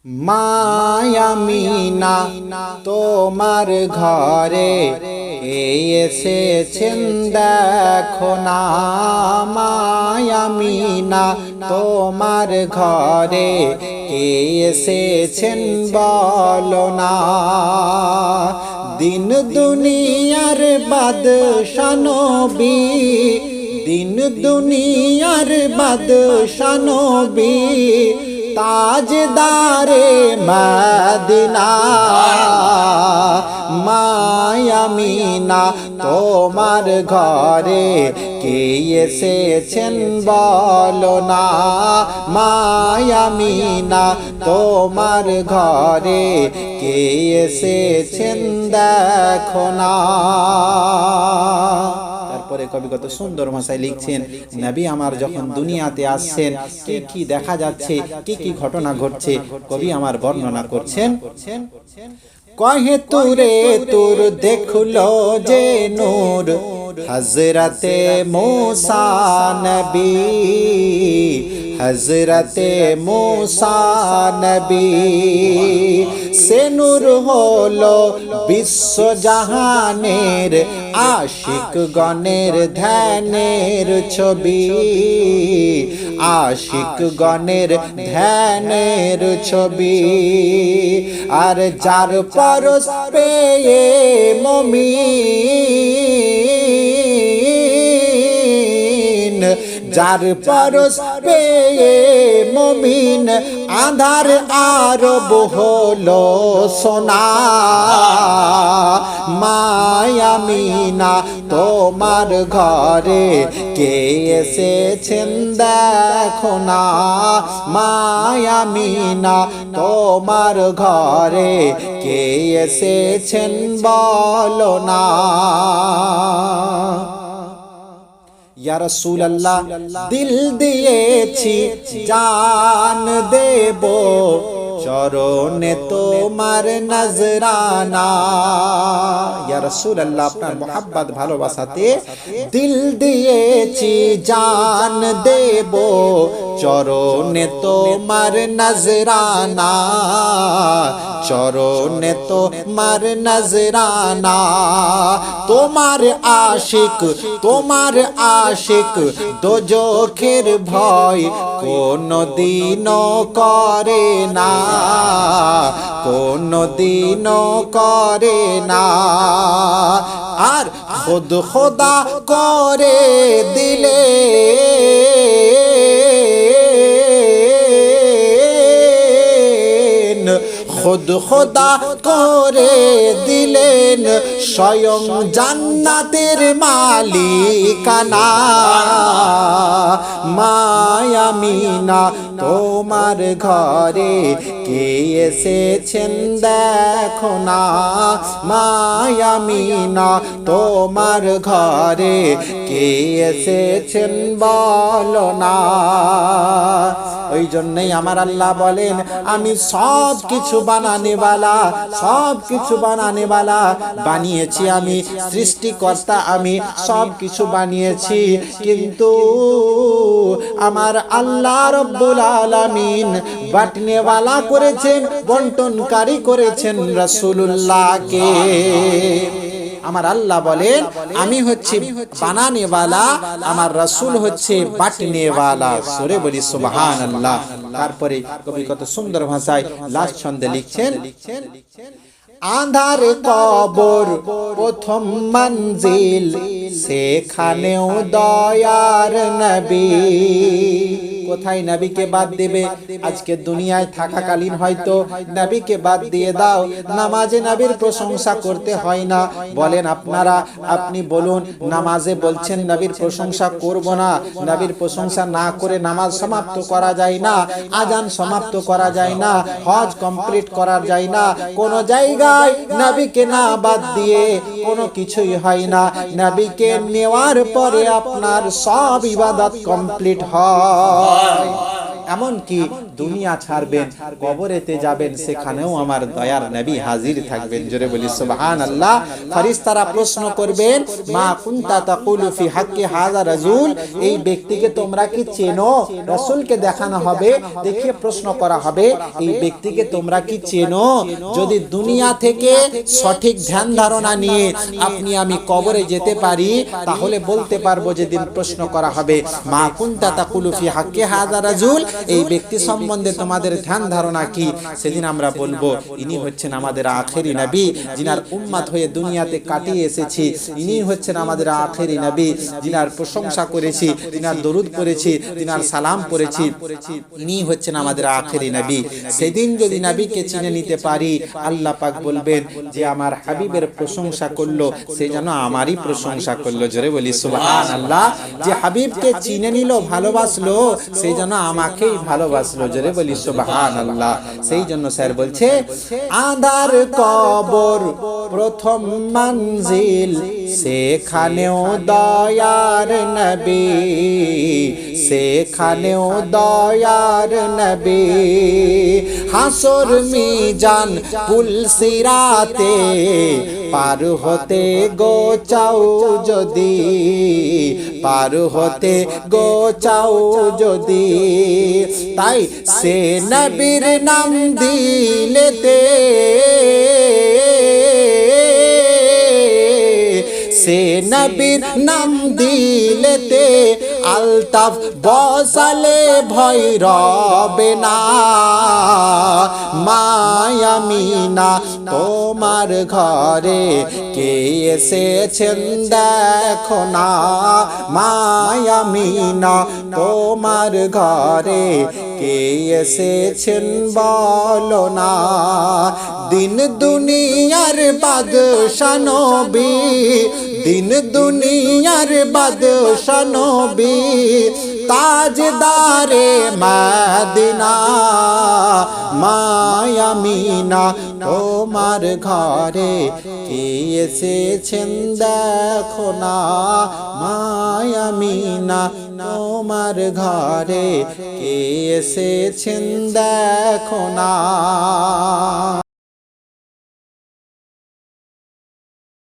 মায়ামিনা তোমার ঘরে এসেছেন দেখো না, মায়ামিনা তোমার ঘরে এসেছেন বলো না। দিন দুনিয়ার বাদশা নবী, দিন দুনিয়ার বাদশা নবী, তাজদারে মদিনা। মায়ামিনা তোমার ঘরে কে এসেছেন বলো না, মায়ামিনা তোমার ঘরে কে এসেছেন দেখো না। তারপরে কবি কত সুন্দর ভাষায় লিখছেন, নবী আমার যখন দুনিয়াতে আসছেন কি কি দেখা যাচ্ছে, কি কি ঘটনা ঘটছে কবি আমার বর্ণনা করছেন। কহে তুরে তোর দেখলো যে নূর, হযরতে मूसा নবী, হযরতে मूसा নবী। সে নূর হলো বিশ্ব জাহানের আশিক গণের ধ্যানের ছবি, আশিক গণের ধ্যানের ছবি। আর যার পরশ পেয়ে মুমিন, যার পরশ পেয়ে মুমিন, আধার আরব হলো সোনা। মায়ামিনা তোমার ঘরে কে এসেছেন দেখো না, মায়ামিনা তোমার ঘরে কে এসেছেন বলো না। ইয়া রাসূলুল্লাহ দিল দিয়েছি জান দেব, চরণে তোমার নজরানা। ইয়া রাসূলুল্লাহ আপনার মোহাব্বত ভালোবাসাতে দিল দিয়েছি জান দেব, চরণে তোমার নজরানা, চরণে তোমার নজরানা। তোমার আশিক, তোমার আশিক দোজখের ভয় কোনদিনও করে না, কোনদিনও করে না। আর খুদ খোদা করে দিলে, খুদ খোদা করে দিলেন স্বয়ং জান্নাতের মালিকানা। মায়ামিনা তোমার ঘরে কে এসেছেন দেখো না, মায়ামিনা তোমার ঘরে কে এসেছেন বলো না। ওই জন্যই আমার আল্লাহ বলেন, আমি সব কিছু বানানেওয়ালা, সব কিছু বানানেওয়ালা, বানিয়েছি আমি, সৃষ্টিকর্তা আমি, সব কিছু বানিয়েছি। কিন্তু আমার আল্লাহ রব্বুল আলামিন বাটনেওয়ালা করেছেন, বন্টনকারী করেছেন রাসূলুল্লাহকে। আমার আল্লাহ বলেন আমি হচ্ছি বানানেওয়ালা, আমার রাসূল হচ্ছে বাটনেওয়ালা। সরে বলি সুবহানাল্লাহ। তারপরে কবি কত সুন্দর ভাষায় লাস্ট ছন্দে লিখছেন, আঁধার কবর প্রথম মঞ্জিল, সেখানেও দয়ার নবী। কোথায় নবীকে বাদ দেবে? আজকে দুনিয়ায় থাকাকালীন হয়তো নবীকে বাদ দিয়ে দাও, নামাজে নবীর প্রশংসা করতে হয় না। বলেন আপনারা, আপনি বলুন, নামাজে বলছেন নবীর প্রশংসা করব না, নবীর প্রশংসা না করে নামাজ সমাপ্ত করা যায় না, আজান সমাপ্ত করা যায় না, হজ কমপ্লিট করা যায় না। কোন জায়গায় নবীকে না বাদ দিয়ে কোনো কিছুই হয় না। নবীকে নেওয়ার পরে আপনার সব ইবাদত কমপ্লিট হয়। এমনকি দুনিয়া ছাড়বেন, কবরেতে যাবেন, সেখানেও আমার দয়ার নবী হাজির থাকবেন। জোরে বলি সুবহানাল্লাহ। ফেরেশতারা প্রশ্ন করবেন, মা কুনতা তাকুলু ফি হাক্কি হাযা রাজুল, এই ব্যক্তিকে তোমরা কি চেনো? রাসূলকে দেখানো হবে, দেখিয়ে প্রশ্ন করা হবে, এই ব্যক্তিকে তোমরা কি চেনো? যদি দুনিয়া থেকে সঠিক ধ্যান ধারণা নিয়ে আপনি আমি কবরে যেতে পারি, তাহলে বলতে পারবো যেদিন প্রশ্ন করা হবে, মা কুনতা তাকুলু ফি হাক্কি হাযা রাজুল, এই ব্যক্তি সম্বন্ধে তোমাদের ধ্যান ধারণা কি? সেদিন আমরা বলবো, ইনি হচ্ছেন আমাদের আখেরি নবী, যিনার উম্মত হয়ে দুনিয়াতে কাটিয়ে এসেছি। ইনি হচ্ছেন আমাদের আখেরি নবী, যিনার প্রশংসা করেছি, যিনার দরুদ পড়েছি, যিনার সালাম পড়েছি, ইনি হচ্ছেন আমাদের আখেরি নবী। সেদিন যদি নবীকে চিনে নিতে পারি, আল্লাহ পাক বলবেন যে আমার হাবিবের প্রশংসা করলো, সে যেন আমারই প্রশংসা করলো। জোরে বলি সুবহানাল্লাহ। যে হাবিবকে চিনে নিল, ভালোবাসলো, সে যেন আমাকেই ভালোবাসলো। জোরে বলি সুবহানাল্লাহ। সেই জন্য স্যার বলছে, আঁধার কবর প্রথম মঞ্জিল, সেখানেও দয়ার নবী, সেখানেও দয়ার নবী। হাসর মিজান পুল সিরাতে পার হতে গো চাও যদি, পার হতে গো চাও যদি, তাই সে নবীর নাম দিলেতে, সে নবীর নাম দিলেতে আলতাফ বসালে ভয় রবে না। মায়ামিনা তোমার ঘরে কে এসেছেন দেখো না, মায়ামিনা তোমার ঘরে কে এসেছেন বলো না। দিন দুনিয়ার বাদশা নবী, দিন দুনিয়ার বাদশা নবী, তাজদারে মদিনা। মায়ামিনা তোমার ঘরে কে এসেছেন দেখো না, মায়ামিনা তোমার ঘরে কে এসেছেন দেখো না।